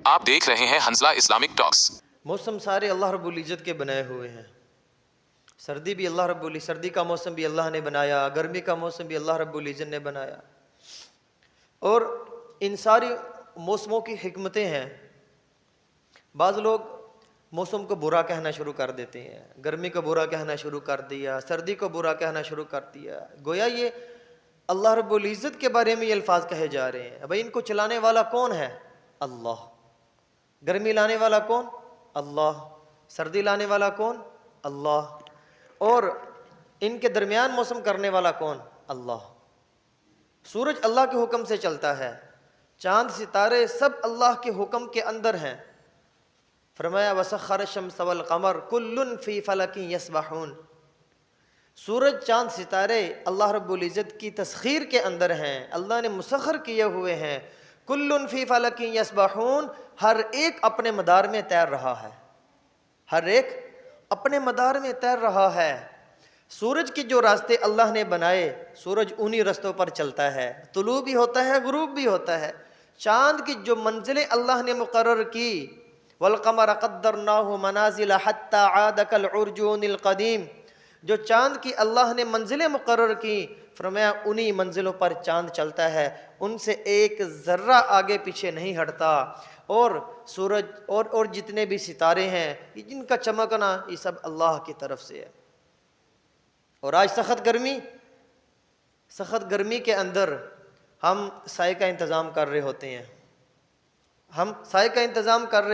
آپ دیکھ رہے ہیں حنزلہ اسلامک ٹاکس۔ موسم سارے اللہ رب العزت کے بنائے ہوئے ہیں۔ سردی بھی سردی کا موسم بھی اللہ نے بنایا، گرمی کا موسم بھی اللہ رب العزت نے بنایا، اور ان ساری موسموں کی حکمتیں ہیں۔ بعض لوگ موسم کو برا کہنا شروع کر دیتے ہیں، گرمی کو برا کہنا شروع کر دیا، سردی کو برا کہنا شروع کر دیا، گویا یہ اللہ رب العزت کے بارے میں یہ الفاظ کہے جا رہے ہیں۔ بھائی ان کو چلانے والا کون ہے؟ اللہ۔ گرمی لانے والا کون؟ اللہ۔ سردی لانے والا کون؟ اللہ۔ اور ان کے درمیان موسم کرنے والا کون؟ اللہ۔ سورج اللہ کے حکم سے چلتا ہے، چاند ستارے سب اللہ کے حکم کے اندر ہیں۔ فرمایا وَسَخَّرَ الشَّمْسَ وَالْقَمَرَ كُلٌّ فِي فَلَكٍ يَسْبَحُونَ۔ سورج چاند ستارے اللہ رب العزت کی تسخیر کے اندر ہیں، اللہ نے مسخر کیے ہوئے ہیں۔ کل فی فلک یسبحون، ہر ایک اپنے مدار میں تیر رہا ہے، ہر ایک اپنے مدار میں تیر رہا ہے۔ سورج کے جو راستے اللہ نے بنائے، سورج انہی رستوں پر چلتا ہے، طلوع بھی ہوتا ہے، غروب بھی ہوتا ہے۔ چاند کی جو منزلیں اللہ نے مقرر کی، والقمر قدرناہ منازل حتی عاد کالعرجون القدیم، جو چاند کی اللہ نے منزلیں مقرر کی، فرمایا انہی منزلوں پر چاند چلتا ہے، ان سے ایک ذرہ آگے پیچھے نہیں ہٹتا۔ اور سورج اور جتنے بھی ستارے ہیں جن کا چمکنا، یہ سب اللہ کی طرف سے ہے۔ اور آج سخت گرمی کے اندر ہم سائے کا انتظام کر رہے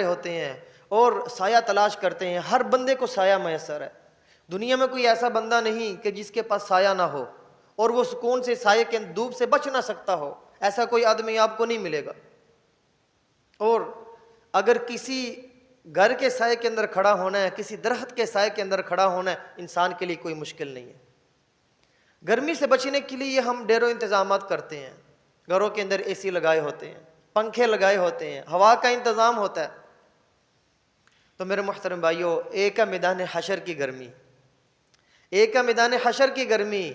ہوتے ہیں، اور سایہ تلاش کرتے ہیں۔ ہر بندے کو سایہ میسر ہے، دنیا میں کوئی ایسا بندہ نہیں کہ جس کے پاس سایہ نہ ہو اور وہ سکون سے سائے کے دھوپ سے بچ نہ سکتا ہو، ایسا کوئی آدمی آپ کو نہیں ملے گا۔ اور اگر کسی گھر کے سائے کے اندر کھڑا ہونا ہے، کسی درخت کے سائے کے اندر کھڑا ہونا ہے، انسان کے لیے کوئی مشکل نہیں ہے۔ گرمی سے بچنے کے لیے ہم ڈھیروں انتظامات کرتے ہیں، گھروں کے اندر اے سی لگائے ہوتے ہیں، پنکھے لگائے ہوتے ہیں، ہوا کا انتظام ہوتا ہے۔ تو میرے محترم بھائیوں، ایک ہے میدان حشر کی گرمی، ایک ہے میدان حشر کی گرمی۔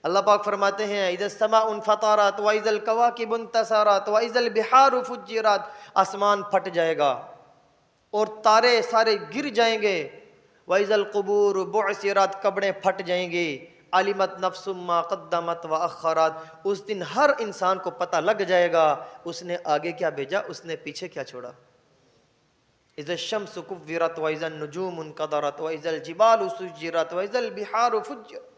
اللہ پاک فرماتے ہیں اذا السماء انفطرت واذا الكواكب انتثرت واذا البحار فجرت، آسمان پھٹ جائے گا اور تارے سارے گر جائیں گے۔ واذا القبور بعثرت، قبریں پھٹ جائیں گی۔ علمت نفس ما قدمت واخرت، اس دن ہر انسان کو پتہ لگ جائے گا اس نے آگے کیا بھیجا، اس نے پیچھے کیا چھوڑا۔ اذا الشمس كورت واذا النجوم انكدرت واذا الجبال سجرت واذا البحار فجرت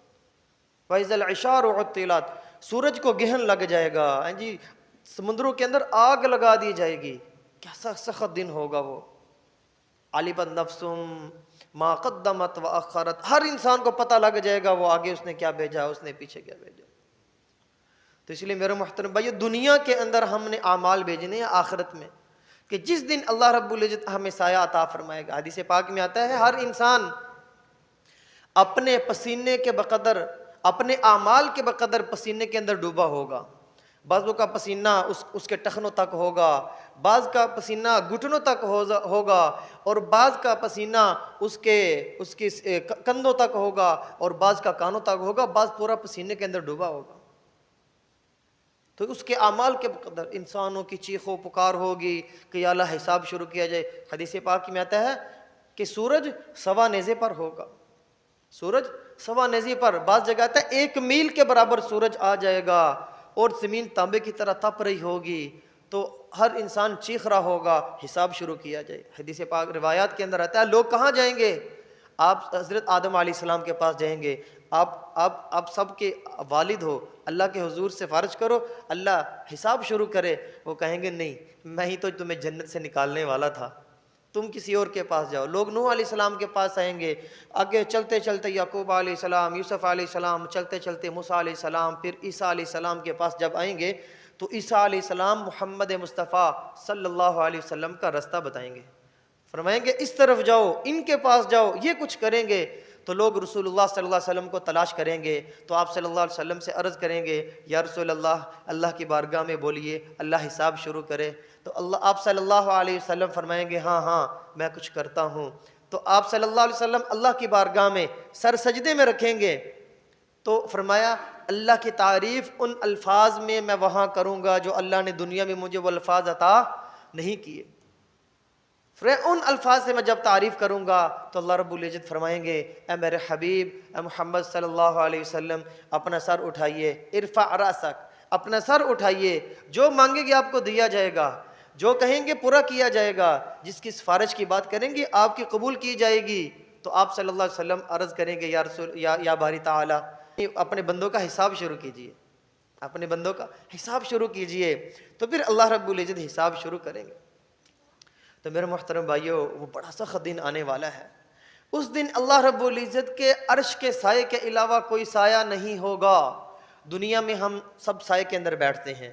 واذا العشار عطلت، سورج کو گہن لگ جائے گا، جی سمندروں کے اندر آگ لگا دی جائے گی، کیسا سخت دن ہوگا وہ۔ علمت نفس ما قدمت واخرت، ہر انسان کو پتہ لگ جائے گا وہ آگے اس نے کیا بھیجا، اس نے پیچھے کیا بھیجا۔ تو اس لیے میرے محترم بھائیو، دنیا کے اندر ہم نے اعمال بھیجنے ہیں آخرت میں، کہ جس دن اللہ رب العزت ہمیں سایہ عطا فرمائے گا۔ حدیث پاک میں آتا ہے ہر انسان اپنے پسینے کے بقدر، اپنے اعمال کے بقدر پسینے کے اندر ڈوبا ہوگا۔ بعضوں کا پسینہ اس کے ٹخنوں تک ہوگا، بعض کا پسینہ گھٹنوں تک ہوگا، اور بعض کا پسینہ اس کے کندھوں تک ہوگا، اور بعض کا کانوں تک ہوگا، بعض پورا پسینے کے اندر ڈوبا ہوگا۔ تو اس کے اعمال کے بقدر انسانوں کی چیخ و پکار ہوگی کہ یا اللہ حساب شروع کیا جائے۔ حدیث پاک میں آتا ہے کہ سورج سوا نیزے پر ہوگا، سورج سوا نیزے پر، بعض جگہ آتا ہے 1 میل کے برابر سورج آ جائے گا، اور زمین تانبے کی طرح تپ رہی ہوگی، تو ہر انسان چیخ رہا ہوگا حساب شروع کیا جائے۔ حدیث پاک روایات کے اندر آتا ہے لوگ کہاں جائیں گے؟ آپ حضرت آدم علیہ السلام کے پاس جائیں گے، آپ سب کے والد ہو، اللہ کے حضور سے فارج کرو اللہ حساب شروع کرے۔ وہ کہیں گے نہیں، میں ہی تو تمہیں جنت سے نکالنے والا تھا، تم کسی اور کے پاس جاؤ۔ لوگ نوح علیہ السلام کے پاس آئیں گے، آگے چلتے چلتے یعقوب علیہ السلام، یوسف علیہ السلام، چلتے چلتے موسیٰ علیہ السلام، پھر عیسیٰ علیہ السلام کے پاس جب آئیں گے تو عیسیٰ علیہ السلام محمد مصطفیٰ صلی اللہ علیہ وسلم کا رستہ بتائیں گے، فرمائیں گے اس طرف جاؤ، ان کے پاس جاؤ، یہ کچھ کریں گے۔ تو لوگ رسول اللہ صلی اللہ علیہ وسلم کو تلاش کریں گے، تو آپ صلی اللہ علیہ وسلم سے عرض کریں گے یا رسول اللہ، اللہ کی بارگاہ میں بولیے اللہ حساب شروع کرے۔ تو آپ صلی اللہ علیہ وسلم فرمائیں گے ہاں ہاں میں کچھ کرتا ہوں۔ تو آپ صلی اللہ علیہ وسلم اللہ کی بارگاہ میں سر سجدے میں رکھیں گے، تو فرمایا اللہ کی تعریف ان الفاظ میں میں وہاں کروں گا جو اللہ نے دنیا میں مجھے وہ الفاظ عطا نہیں کیے۔ ان الفاظ سے میں جب تعریف کروں گا تو اللہ رب العزت فرمائیں گے اے میرے حبیب اے محمد صلی اللہ علیہ وسلم اپنا سر اٹھائیے، ارفع راسک، اپنا سر اٹھائیے، جو مانگے گے آپ کو دیا جائے گا، جو کہیں گے پورا کیا جائے گا، جس کی سفارش کی بات کریں گے آپ کی قبول کی جائے گی۔ تو آپ صلی اللہ علیہ وسلم عرض کریں گے یا رسول یا باری تعالی، اپنے بندوں کا حساب شروع کیجئے، اپنے بندوں کا حساب شروع کیجئے۔ تو پھر اللہ رب العزت حساب شروع کریں گے۔ تو میرے محترم بھائیوں، وہ بڑا سخت دن آنے والا ہے۔ اس دن اللہ رب العزت کے عرش کے سائے کے علاوہ کوئی سایہ نہیں ہوگا۔ دنیا میں ہم سب سائے کے اندر بیٹھتے ہیں،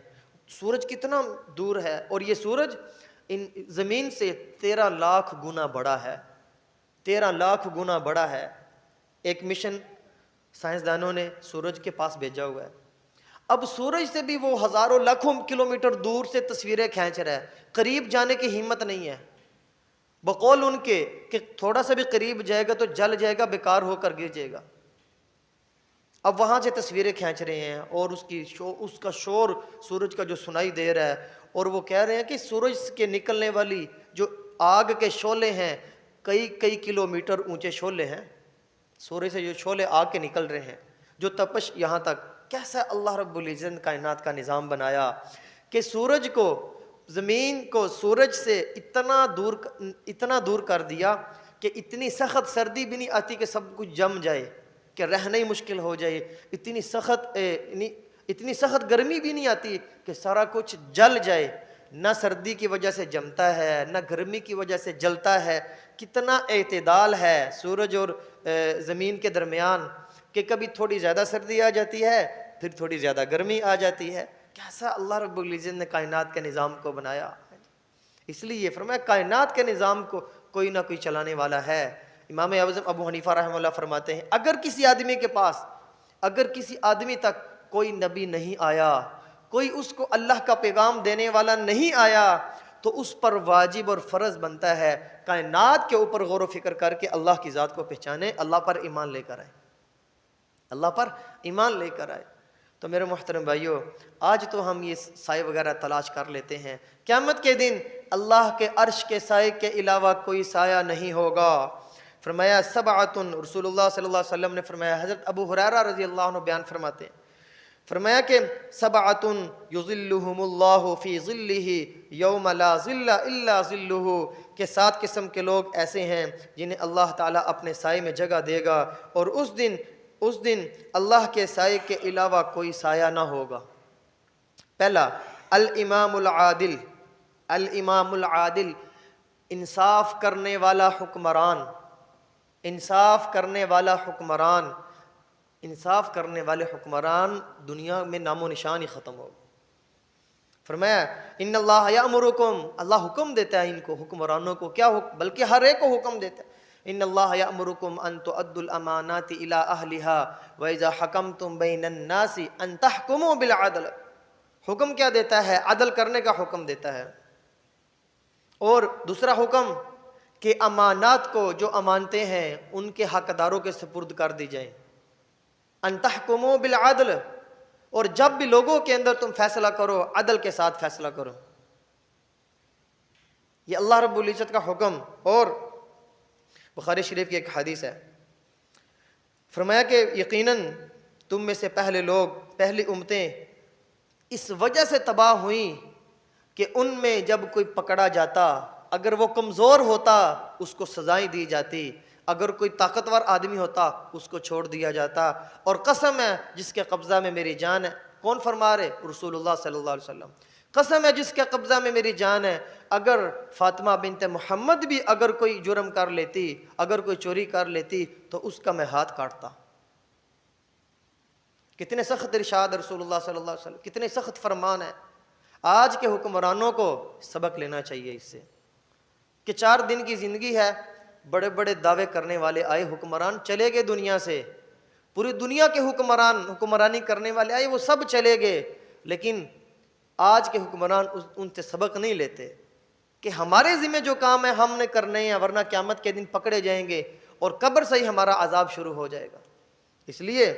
سورج کتنا دور ہے، اور یہ سورج زمین سے 13 لاکھ گنا بڑا ہے، 13 لاکھ گنا بڑا ہے۔ ایک مشن سائنسدانوں نے سورج کے پاس بھیجا ہوا ہے، اب سورج سے بھی وہ ہزاروں لاکھوں کلومیٹر دور سے تصویریں کھینچ رہا ہے، قریب جانے کی ہمت نہیں ہے، بقول ان کے کہ تھوڑا سا بھی قریب جائے گا تو جل جائے گا، بیکار ہو کر گر جائے گا۔ اب وہاں سے تصویریں کھینچ رہے ہیں، اور اس کا شور سورج کا جو سنائی دے رہا ہے، اور وہ کہہ رہے ہیں کہ سورج کے نکلنے والی جو آگ کے شعلے ہیں، کئی کلومیٹر اونچے شعلے ہیں، سورج سے جو شعلے آگ کے نکل رہے ہیں، جو تپش یہاں تک۔ کیسا اللہ رب العزت کائنات کا نظام بنایا کہ سورج کو، زمین کو سورج سے اتنا دور کر دیا کہ اتنی سخت سردی بھی نہیں آتی کہ سب کچھ جم جائے، کہ رہنا ہی مشکل ہو جائے، اتنی سخت گرمی بھی نہیں آتی کہ سارا کچھ جل جائے، نہ سردی کی وجہ سے جمتا ہے نہ گرمی کی وجہ سے جلتا ہے۔ کتنا اعتدال ہے سورج اور زمین کے درمیان، کہ کبھی تھوڑی زیادہ سردی آ جاتی ہے، پھر تھوڑی زیادہ گرمی آ جاتی ہے۔ کیسا اللہ رب العزت نے کائنات کے نظام کو بنایا۔ اس لیے یہ فرمایا کائنات کے نظام کو کوئی نہ کوئی چلانے والا ہے۔ امام اعظم ابو حنیفہ رحمہ اللہ فرماتے ہیں اگر کسی آدمی تک کوئی نبی نہیں آیا، کوئی اس کو اللہ کا پیغام دینے والا نہیں آیا، تو اس پر واجب اور فرض بنتا ہے کائنات کے اوپر غور و فکر کر کے اللہ کی ذات کو پہچانے، اللہ پر ایمان لے کر آئے، اللہ پر ایمان لے کر آئے۔ تو میرے محترم بھائیوں، آج تو ہم یہ سائے وغیرہ تلاش کر لیتے ہیں، قیامت کے دن اللہ کے عرش کے سائے کے علاوہ کوئی سایہ نہیں ہوگا۔ فرمایا سبعۃ، رسول اللہ صلی اللہ علیہ وسلم نے فرمایا، حضرت ابو ہریرہ رضی اللہ عنہ بیان فرماتے ہیں، فرمایا کہ سبعۃ یظلہم اللہ فی ظلہ یوم لا ظل الا ظلہ، کہ 7 قسم کے لوگ ایسے ہیں جنہیں اللہ تعالیٰ اپنے سائے میں جگہ دے گا، اور اس دن اللہ کے سائے کے علاوہ کوئی سایہ نہ ہوگا۔ پہلا الامام العادل، الامام العادل، انصاف کرنے والا حکمران، انصاف کرنے والا حکمران، انصاف کرنے والے حکمران دنیا میں نام و نشان ہی ختم ہو۔ فرمایا ان اللہ یامرکم، اللہ حکم دیتا ہے ان کو، حکمرانوں کو، کیا بلکہ ہر ایک کو حکم دیتا ہے، ان اللہ یامرکم ان تؤدوا الامانات الی اہلها واذا حکمتم بین الناس ان تحکموا بالعدل، حکم کیا دیتا ہے؟ عدل کرنے کا حکم دیتا ہے۔ اور دوسرا حکم کہ امانات کو، جو امانتیں ہیں ان کے حقداروں کے سپرد کر دی جائیں، ان تحکموا بالعدل، اور جب بھی لوگوں کے اندر تم فیصلہ کرو عدل کے ساتھ فیصلہ کرو، یہ اللہ رب العزت کا حکم۔ اور بخاری شریف کی ایک حدیث ہے، فرمایا کہ یقیناً تم میں سے پہلے لوگ، پہلی امتیں اس وجہ سے تباہ ہوئیں کہ ان میں جب کوئی پکڑا جاتا، اگر وہ کمزور ہوتا اس کو سزائیں دی جاتی، اگر کوئی طاقتور آدمی ہوتا اس کو چھوڑ دیا جاتا، اور قسم ہے جس کے قبضہ میں میری جان ہے، کون فرما رہے؟ رسول اللہ صلی اللہ علیہ وسلم، قسم ہے جس کے قبضہ میں میری جان ہے، اگر فاطمہ بنت محمد بھی اگر کوئی جرم کر لیتی، اگر کوئی چوری کر لیتی تو اس کا میں ہاتھ کاٹتا۔ کتنے سخت ارشاد رسول اللہ صلی اللہ علیہ وسلم، کتنے سخت فرمان ہے۔ آج کے حکمرانوں کو سبق لینا چاہیے اس سے، کہ 4 دن کی زندگی ہے، بڑے بڑے دعوے کرنے والے آئے حکمران، چلے گئے دنیا سے، پوری دنیا کے حکمران، حکمرانی کرنے والے آئے، وہ سب چلے گئے، لیکن آج کے حکمران ان سے سبق نہیں لیتے کہ ہمارے ذمہ جو کام ہے ہم نے کرنے ہیں، ورنہ قیامت کے دن پکڑے جائیں گے اور قبر سے ہی ہمارا عذاب شروع ہو جائے گا۔ اس لیے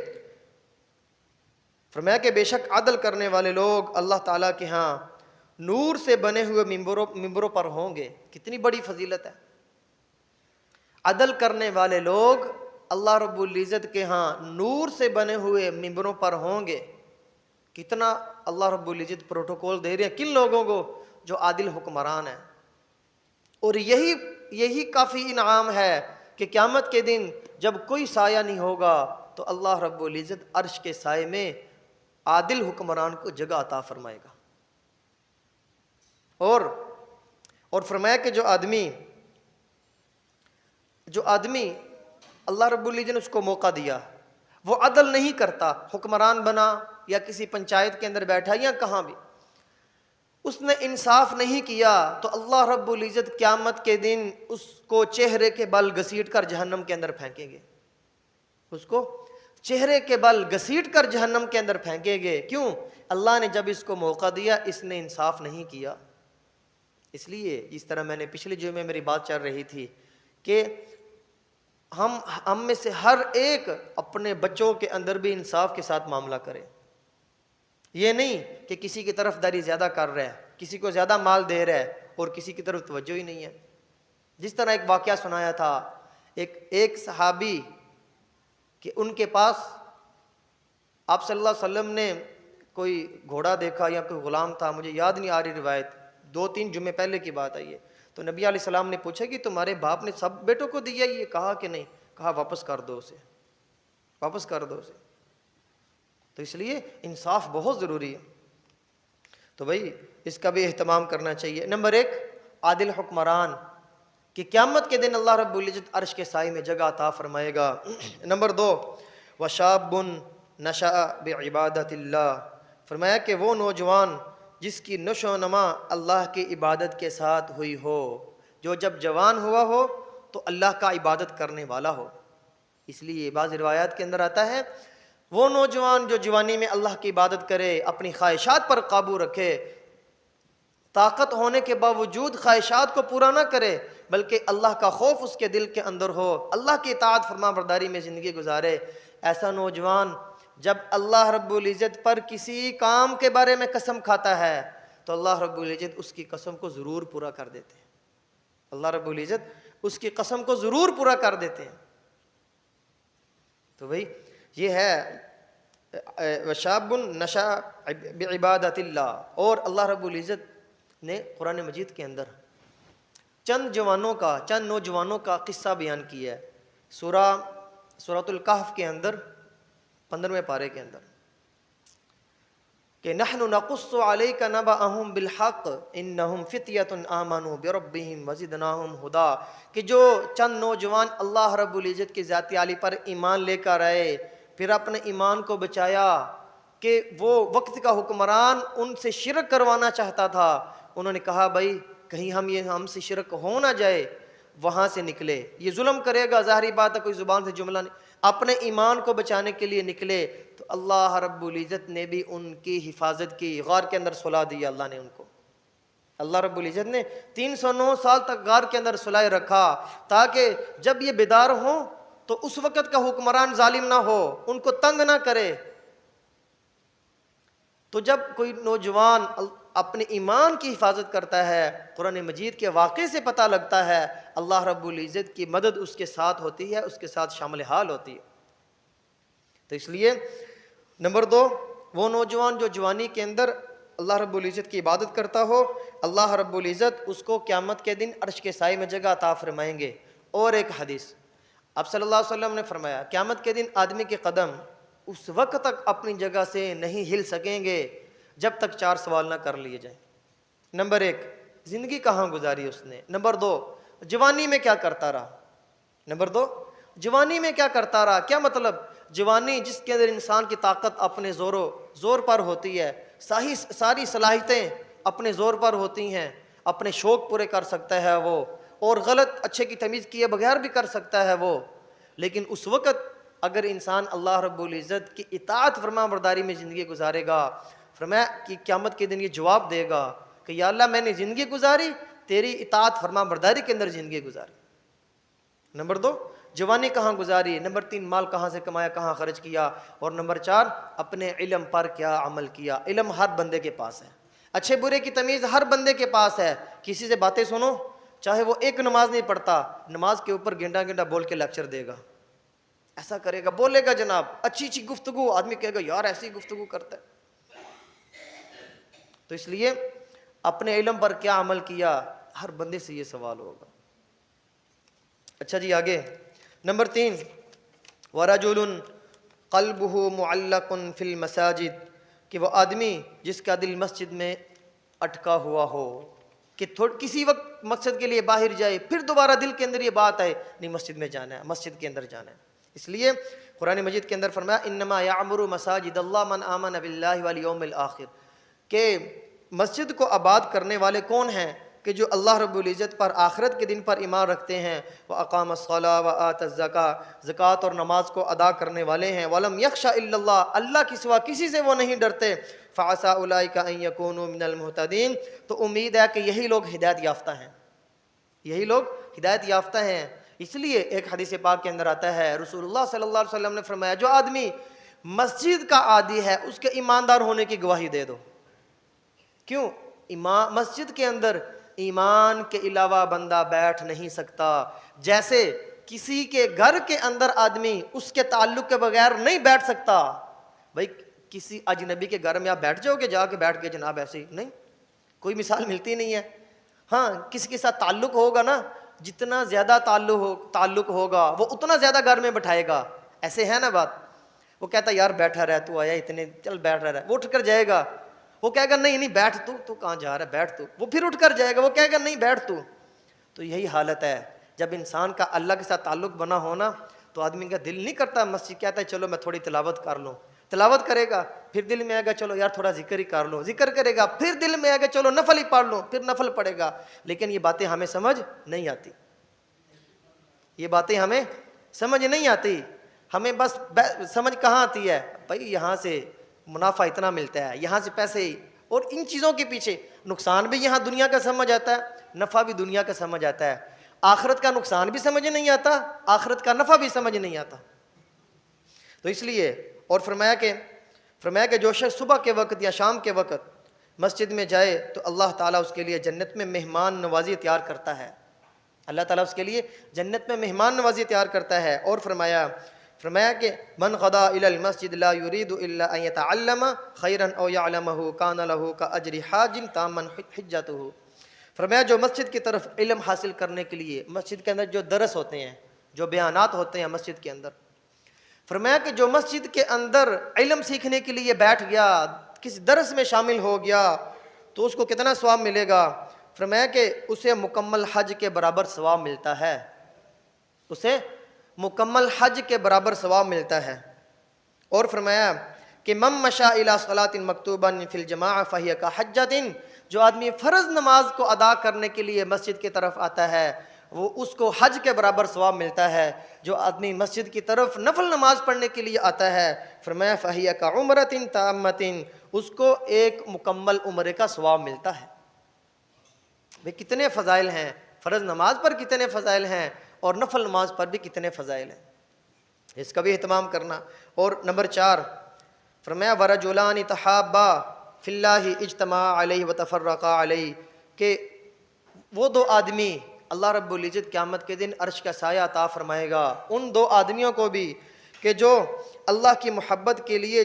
فرمایا کہ بے شک عدل کرنے والے لوگ اللہ تعالیٰ کے ہاں نور سے بنے ہوئے ممبروں پر ہوں گے. کتنی بڑی فضیلت ہے. عدل کرنے والے لوگ اللہ رب العزت کے ہاں نور سے بنے ہوئے ممبروں پر ہوں گے. کتنا اللہ رب العزت پروٹوکول دے رہے ہیں کن لوگوں کو؟ جو عادل حکمران ہیں. اور یہی کافی انعام ہے کہ قیامت کے دن جب کوئی سایہ نہیں ہوگا تو اللہ رب العزت عرش کے سائے میں عادل حکمران کو جگہ عطا فرمائے گا. اور فرمایا کہ جو آدمی اللہ رب العزت نے اس کو موقع دیا، وہ عدل نہیں کرتا، حکمران بنا یا کسی پنچایت کے اندر بیٹھا یا کہاں بھی، اس نے انصاف نہیں کیا، تو اللہ رب العزت قیامت کے دن اس کو چہرے کے بل گھسیٹ کر جہنم کے اندر پھینکیں گے. اس کو چہرے کے بل گھسیٹ کر جہنم کے اندر پھینکیں گے. کیوں؟ اللہ نے جب اس کو موقع دیا اس نے انصاف نہیں کیا. اس لیے جس طرح میں نے پچھلے جمعے میں میری بات چل رہی تھی کہ ہم میں سے ہر ایک اپنے بچوں کے اندر بھی انصاف کے ساتھ معاملہ کرے. یہ نہیں کہ کسی کی طرف داری زیادہ کر رہا ہے، کسی کو زیادہ مال دے رہا ہے اور کسی کی طرف توجہ ہی نہیں ہے. جس طرح ایک واقعہ سنایا تھا ایک صحابی کہ ان کے پاس آپ صلی اللہ علیہ وسلم نے کوئی گھوڑا دیکھا یا کوئی غلام تھا، مجھے یاد نہیں آ رہی روایت، 2-3 جمعے پہلے کی بات ہے یہ. تو نبی علیہ السلام نے پوچھا کہ تمہارے باپ نے سب بیٹوں کو دیا یہ؟ کہا کہ نہیں. کہا واپس کر دو اسے. تو اس لیے انصاف بہت ضروری ہے. تو بھائی اس کا بھی اہتمام کرنا چاہیے. نمبر 1 عادل حکمران کہ قیامت کے دن اللہ رب العزت عرش کے سائے میں جگہ عطا فرمائے گا. نمبر 2 وشاب نشأ بعبادت اللہ، فرمایا کہ وہ نوجوان جس کی نشو و نما اللہ کی عبادت کے ساتھ ہوئی ہو، جو جب جوان ہوا ہو تو اللہ کا عبادت کرنے والا ہو. اس لیے بعض روایات کے اندر آتا ہے وہ نوجوان جو جوانی میں اللہ کی عبادت کرے، اپنی خواہشات پر قابو رکھے، طاقت ہونے کے باوجود خواہشات کو پورا نہ کرے بلکہ اللہ کا خوف اس کے دل کے اندر ہو، اللہ کی اطاعت فرما برداری میں زندگی گزارے. ایسا نوجوان جب اللہ رب العزت پر کسی کام کے بارے میں قسم کھاتا ہے تو اللہ رب العزت اس کی قسم کو ضرور پورا کر دیتے ہیں. اللہ رب العزت اس کی قسم کو ضرور پورا کر دیتے ہیں. تو بھائی یہ ہے وشاب نشأ بعبادت اللہ. اور اللہ رب العزت نے قرآن مجید کے اندر چند نوجوانوں کا قصہ بیان کیا ہے. سورۃ الکہف کے اندر 15ویں پارے کے اندر کہ نحن نقص علیک نبأہم بالحق انہم فتیۃ آمنوا بربہم وزدناہم ہدی، کہ جو چند نوجوان اللہ رب العزت کی ذات عالی پر ایمان لے کر آئے، پھر اپنے ایمان کو بچایا کہ وہ وقت کا حکمران ان سے شرک کروانا چاہتا تھا. انہوں نے کہا بھائی کہیں ہم سے شرک ہو نہ جائے، وہاں سے نکلے. یہ ظلم کرے گا، ظاہری بات ہے کوئی زبان سے جملہ نہیں، اپنے ایمان کو بچانے کے لیے نکلے تو اللہ رب العزت نے بھی ان کی حفاظت کی. غار کے اندر سلا دیا اللہ نے ان کو. اللہ رب العزت نے 309 سال تک غار کے اندر سلائے رکھا تاکہ جب یہ بیدار ہوں تو اس وقت کا حکمران ظالم نہ ہو، ان کو تنگ نہ کرے. تو جب کوئی نوجوان اپنے ایمان کی حفاظت کرتا ہے، قرآن مجید کے واقعے سے پتہ لگتا ہے اللہ رب العزت کی مدد اس کے ساتھ ہوتی ہے، اس کے ساتھ شامل حال ہوتی ہے. تو اس لیے نمبر 2 وہ نوجوان جو جوانی کے اندر اللہ رب العزت کی عبادت کرتا ہو، اللہ رب العزت اس کو قیامت کے دن عرش کے سائے میں جگہ عطا فرمائیں گے. اور ایک حدیث آپ صلی اللہ علیہ وسلم نے فرمایا قیامت کے دن آدمی کے قدم اس وقت تک اپنی جگہ سے نہیں ہل سکیں گے جب تک 4 سوال نہ کر لیے جائیں. نمبر 1 زندگی کہاں گزاری اس نے. نمبر 2 جوانی میں کیا کرتا رہا. کیا مطلب؟ جوانی جس کے اندر انسان کی طاقت اپنے زور پر ہوتی ہے، ساری صلاحیتیں اپنے زور پر ہوتی ہیں، اپنے شوق پورے کر سکتا ہے وہ، اور غلط اچھے کی تمیز کیے بغیر بھی کر سکتا ہے وہ. لیکن اس وقت اگر انسان اللہ رب العزت کی اطاعت فرما برداری میں زندگی گزارے گا، فرمایا کہ قیامت کے دن یہ جواب دے گا کہ یا اللہ میں نے زندگی گزاری تیری اطاعت فرما برداری کے اندر زندگی گزاری. نمبر 2 جوانی کہاں گزاری. نمبر 3 مال کہاں سے کمایا، کہاں خرچ کیا. اور نمبر 4 اپنے علم پر کیا عمل کیا. علم ہر بندے کے پاس ہے، اچھے برے کی تمیز ہر بندے کے پاس ہے. کسی سے باتیں سنو، چاہے وہ ایک نماز نہیں پڑھتا، نماز کے اوپر گھنٹا گھنٹا بول کے لیکچر دے گا، ایسا کرے گا، بولے گا جناب، اچھی اچھی گفتگو، آدمی کہے گا یار ایسی گفتگو کرتا ہے. تو اس لیے اپنے علم پر کیا عمل کیا، ہر بندے سے یہ سوال ہوگا. اچھا جی آگے نمبر 3، وَرَجُلٌ قَلْبُهُ مُعَلَّقٌ فِي الْمَسَاجِدِ، کہ وہ آدمی جس کا دل مسجد میں اٹکا ہوا ہو، کہ کسی وقت مقصد کے لیے باہر جائے، پھر دوبارہ دل کے اندر یہ بات آئے نہیں مسجد میں جانا ہے، مسجد کے اندر جانا ہے. اس لیے قرآن مجید کے اندر فرمایا انما یعمر مساجد اللہ من آمن باللہ والیوم الآخر، کہ مسجد کو آباد کرنے والے کون ہیں؟ کہ جو اللہ رب العزت پر، آخرت کے دن پر ایمان رکھتے ہیں. وَأَقَامَ الصَّلَاةَ وَآتَى الزَّكَاةَ، زکوٰۃ اور نماز کو ادا کرنے والے ہیں. وَلَمْ يَخْشَ إِلَّا اللَّهَ، اللہ کے سوا کسی سے وہ نہیں ڈرتے. فَعَسَىٰ أُولَٰئِكَ أَن يَكُونُوا مِنَ الْمُهْتَدِينَ، تو امید ہے کہ یہی لوگ ہدایت یافتہ ہیں، یہی لوگ ہدایت یافتہ ہیں. اس لیے ایک حدیث پاک کے اندر آتا ہے، رسول اللہ صلی اللہ علیہ وسلم نے فرمایا جو آدمی مسجد کا عادی ہے اس کے ایماندار ہونے کی گواہی دے دو. کیوں؟ مسجد کے اندر ایمان کے علاوہ بندہ بیٹھ نہیں سکتا. جیسے کسی کے گھر کے اندر آدمی اس کے تعلق کے بغیر نہیں بیٹھ سکتا. بھائی کسی اجنبی کے گھر میں آپ بیٹھ جاؤ گے، جا کے بیٹھ گئے جناب ایسے ہی؟ نہیں، کوئی مثال ملتی نہیں ہے. ہاں کسی کے ساتھ تعلق ہوگا نا، جتنا زیادہ تعلق ہوگا وہ اتنا زیادہ گھر میں بٹھائے گا. ایسے ہے نا بات. وہ کہتا ہے یار بیٹھا رہ، تو آیا اتنے، چل بیٹھ رہا ہے، وہ اٹھ کر جائے گا. وہ کہے گا نہیں بیٹھ، تو کہاں جا رہا ہے، بیٹھ تو. وہ پھر اٹھ کر جائے گا، وہ کہے گا نہیں بیٹھ تو. تو یہی حالت ہے جب انسان کا اللہ کے ساتھ تعلق بنا ہونا تو آدمی کا دل نہیں کرتا مسجد، کہتا ہے چلو میں تھوڑی تلاوت کر لوں. تلاوت کرے گا، پھر دل میں آئے گا چلو یار تھوڑا ذکر ہی کر لو. ذکر کرے گا، پھر دل میں آئے گا چلو نفل ہی پڑھ لو، پھر نفل پڑھے گا. لیکن یہ باتیں ہمیں سمجھ نہیں آتی، یہ باتیں ہمیں سمجھ نہیں آتی. ہمیں بس سمجھ کہاں آتی ہے بھائی یہاں سے منافع اتنا ملتا ہے، یہاں سے پیسے، اور ان چیزوں کے پیچھے نقصان بھی یہاں دنیا کا سمجھ آتا ہے، نفع بھی دنیا کا سمجھ آتا ہے. آخرت کا نقصان بھی سمجھ نہیں آتا، آخرت کا نفع بھی سمجھ نہیں آتا. تو اس لیے اور فرمایا کہ جو شخص صبح کے وقت یا شام کے وقت مسجد میں جائے تو اللہ تعالیٰ اس کے لیے جنت میں مہمان نوازی تیار کرتا ہے. اللہ تعالیٰ اس کے لیے جنت میں مہمان نوازی تیار کرتا ہے. اور فرمایا کہ من غدا الی المسجد لا یرید الا ان یتعلم خیرا او یعلمہ کان لہ کاجر حاج تاما حجتہ. فرمایا جو مسجد کی طرف علم حاصل کرنے کے لیے، مسجد کے اندر جو درس ہوتے ہیں، جو بیانات ہوتے ہیں مسجد کے اندر، فرمایا کہ جو مسجد کے اندر علم سیکھنے کے لیے بیٹھ گیا، کسی درس میں شامل ہو گیا تو اس کو کتنا ثواب ملے گا؟ فرمایا کہ اسے مکمل حج کے برابر ثواب ملتا ہے، اسے مکمل حج کے برابر ثواب ملتا ہے. اور فرمایا کہ من مشى الى صلاۃ مکتوبہ فی الجماعۃ فہی کحجۃ، جو آدمی فرض نماز کو ادا کرنے کے لیے مسجد کی طرف آتا ہے وہ اس کو حج کے برابر ثواب ملتا ہے. جو آدمی مسجد کی طرف نفل نماز پڑھنے کے لیے آتا ہے فرمایا فہی کعمرۃ تامۃ، اس کو ایک مکمل عمرے کا ثواب ملتا ہے. بھئی کتنے فضائل ہیں، فرض نماز پر کتنے فضائل ہیں اور نفل نماز پر بھی کتنے فضائل ہیں، اس کا بھی اہتمام کرنا. اور نمبر 4 فرمایا ورجلان تحابا فی اللہ اجتماع علیہ وتفرقا علیہ، کہ وہ دو آدمی اللہ رب العزت قیامت کے دن عرش کا سایہ عطا فرمائے گا ان دو آدمیوں کو بھی کہ جو اللہ کی محبت کے لیے،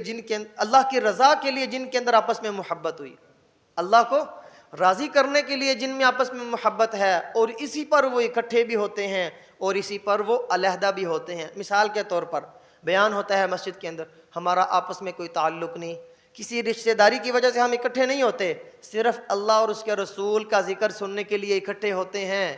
اللہ کی رضا کے لیے جن کے اندر آپس میں محبت ہوئی، اللہ کو راضی کرنے کے لیے جن میں آپس میں محبت ہے، اور اسی پر وہ اکٹھے بھی ہوتے ہیں اور اسی پر وہ علیحدہ بھی ہوتے ہیں. مثال کے طور پر بیان ہوتا ہے مسجد کے اندر، ہمارا آپس میں کوئی تعلق نہیں، کسی رشتہ داری کی وجہ سے ہم اکٹھے نہیں ہوتے، صرف اللہ اور اس کے رسول کا ذکر سننے کے لیے اکٹھے ہوتے ہیں.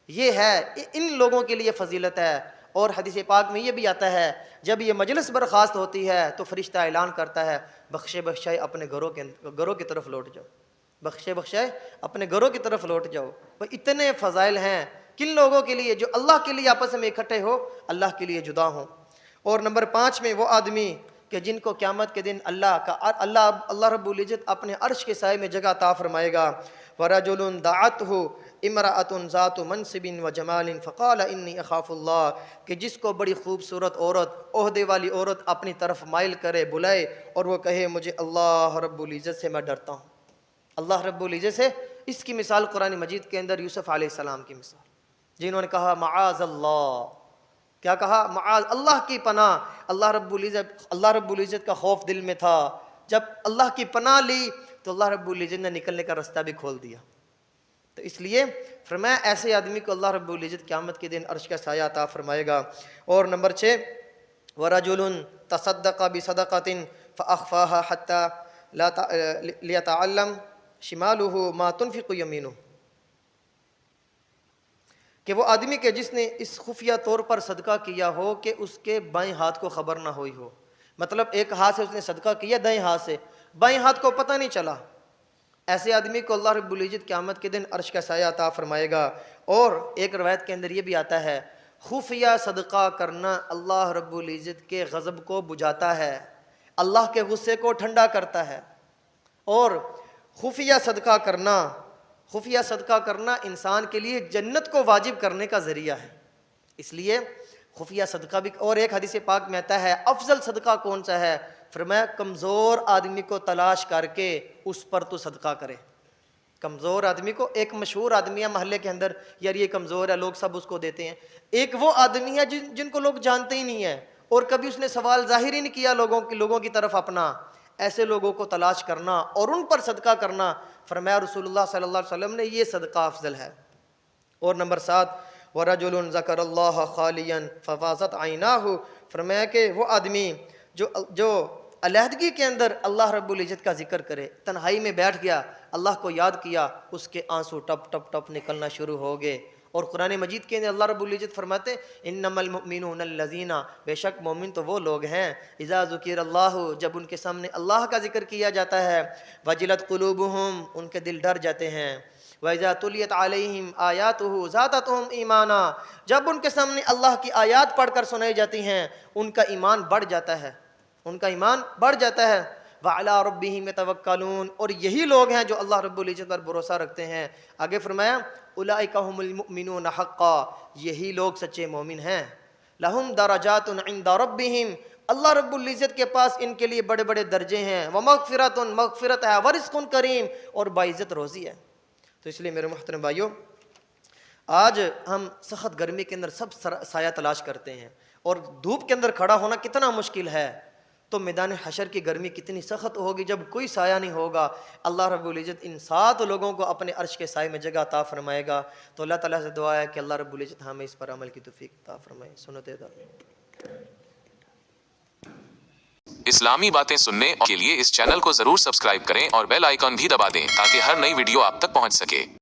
یہ ہے ان لوگوں کے لیے فضیلت ہے. اور حدیث پاک میں یہ بھی آتا ہے جب یہ مجلس برخاست ہوتی ہے تو فرشتہ اعلان کرتا ہے بخشے بخشائے اپنے گھروں کی طرف لوٹ جاؤ، بخشے بخشائے اپنے گھروں کی طرف لوٹ جاؤ. اتنے فضائل ہیں کن لوگوں کے لیے؟ جو اللہ کے لیے آپس میں اکٹھے ہو، اللہ کے لیے جدا ہوں. اور نمبر 5 میں وہ آدمی کہ جن کو قیامت کے دن اللہ رب العزت اپنے عرش کے سائے میں جگہ عطا فرمائے گا. وَرَجُلٌ دَعَتْهُ امرأة ذات منصب وجمال فقال انی اخاف اللہ، کہ جس کو بڑی خوبصورت عورت، عہدے والی عورت اپنی طرف مائل کرے، بلائے اور وہ کہے مجھے اللہ رب العزت سے میں ڈرتا ہوں. اللہ رب العزت سے اس کی مثال قرآن مجید کے اندر یوسف علیہ السلام کی مثال، جنہوں نے کہا معاذ اللہ، کیا کہا؟ معاذ اللہ کی پناہ۔ اللہ رب العزت کا خوف دل میں تھا، جب اللہ کی پناہ لی تو اللہ رب العزت نے نکلنے کا رستہ بھی کھول دیا۔ تو اس لیے فرمایا ایسے آدمی کو اللہ رب العزت قیامت کے دن عرش کا سایہ عطا فرمائے گا۔ اور نمبر 6، وَرَجُلٌ تَصَدَّقَ بِصَدَقَةٍ فَأَخْفَاهَا حَتَّى لِيَتَعَلَّمَ شِمَالُهُ مَا تُنْفِقُ يَمِينُهُ، کہ وہ آدمی کہ جس نے اس خفیہ طور پر صدقہ کیا ہو کہ اس کے بائیں ہاتھ کو خبر نہ ہوئی ہو، مطلب ایک ہاتھ سے اس نے صدقہ کیا، دائیں ہاتھ سے، بائیں ہاتھ کو پتہ نہیں چلا، ایسے آدمی کو اللہ رب العزت قیامت کے دن عرش کا سایہ عطا فرمائے گا۔ اور ایک روایت کے اندر یہ بھی آتا ہے خفیہ صدقہ کرنا اللہ رب العزت کے غضب کو بجھاتا ہے، اللہ کے غصے کو ٹھنڈا کرتا ہے۔ اور خفیہ صدقہ کرنا انسان کے لیے جنت کو واجب کرنے کا ذریعہ ہے، اس لیے خفیہ صدقہ بھی۔ اور ایک حدیث پاک میں آتا ہے افضل صدقہ کون سا ہے؟ فرمایا کمزور آدمی کو تلاش کر کے اس پر تو صدقہ کرے۔ کمزور آدمی کو، ایک مشہور آدمی ہے محلے کے اندر، یار یہ کمزور ہے، لوگ سب اس کو دیتے ہیں۔ ایک وہ آدمی ہے جن کو لوگ جانتے ہی نہیں ہیں اور کبھی اس نے سوال ظاہر ہی نہیں کیا لوگوں کی طرف اپنا، ایسے لوگوں کو تلاش کرنا اور ان پر صدقہ کرنا، فرمایا رسول اللہ صلی اللہ علیہ وسلم نے یہ صدقہ افضل ہے۔ اور نمبر 7، وَرَجُلٌ ذَكَرَ اللَّهَ خَالِيًا فَفَاضَتْ عَيْنَاهُ، فرمایا کہ وہ آدمی جو علیحدگی کے اندر اللہ رب العزت کا ذکر کرے، تنہائی میں بیٹھ گیا، اللہ کو یاد کیا، اس کے آنسو ٹپ ٹپ ٹپ نکلنا شروع ہو گئے۔ اور قرآن مجید کے اندر اللہ رب العزت فرماتے انما المؤمنون الذین، بے شک مومن تو وہ لوگ ہیں اذا ذکر اللہ، جب ان کے سامنے اللہ کا ذکر کیا جاتا ہے، وجلت قلوبہم، ان کے دل ڈر جاتے ہیں، وَإِذَا تُلِيَتْ عَلَيْهِمْ آيَاتُهُ زَادَتْهُمْ ایمانا، جب ان کے سامنے اللہ کی آیات پڑھ کر سنائی جاتی ہیں ان کا ایمان بڑھ جاتا ہے، وَعَلَىٰ رَبِّهِمْ يَتَوَكَّلُونَ، اور یہی لوگ ہیں جو اللہ رب العزت پر بھروسہ رکھتے ہیں۔ آگے فرمایا أُولَٰئِكَ هُمُ الْمُؤْمِنُونَ حَقًّا، یہی لوگ سچے مومن ہیں۔ لَهُمْ دَرَجَاتٌ عِندَ رَبِّهِمْ، اللہ رب العزت کے پاس ان کے لیے بڑے بڑے درجے ہیں، وَمَغْفِرَةٌ، مغفرت ہے، وَرِزْقٌ کریم، اور باعزت روزی ہے۔ تو اس لیے میرے محترم بھائیوں، آج ہم سخت گرمی کے اندر سب سایہ تلاش کرتے ہیں، اور دھوپ کے اندر کھڑا ہونا کتنا مشکل ہے، تو میدان حشر کی گرمی کتنی سخت ہوگی جب کوئی سایہ نہیں ہوگا۔ اللہ رب العزت ان 7 لوگوں کو اپنے عرش کے سائے میں جگہ عطا فرمائے گا۔ تو اللہ تعالیٰ سے دعا ہے کہ اللہ رب العزت ہمیں اس پر عمل کی توفیق عطا فرمائے۔ سنتے اسلامی باتیں سننے کے لیے اس چینل کو ضرور سبسکرائب کریں اور بیل آئیکن بھی دبا دیں تاکہ ہر نئی ویڈیو آپ تک پہنچ سکے۔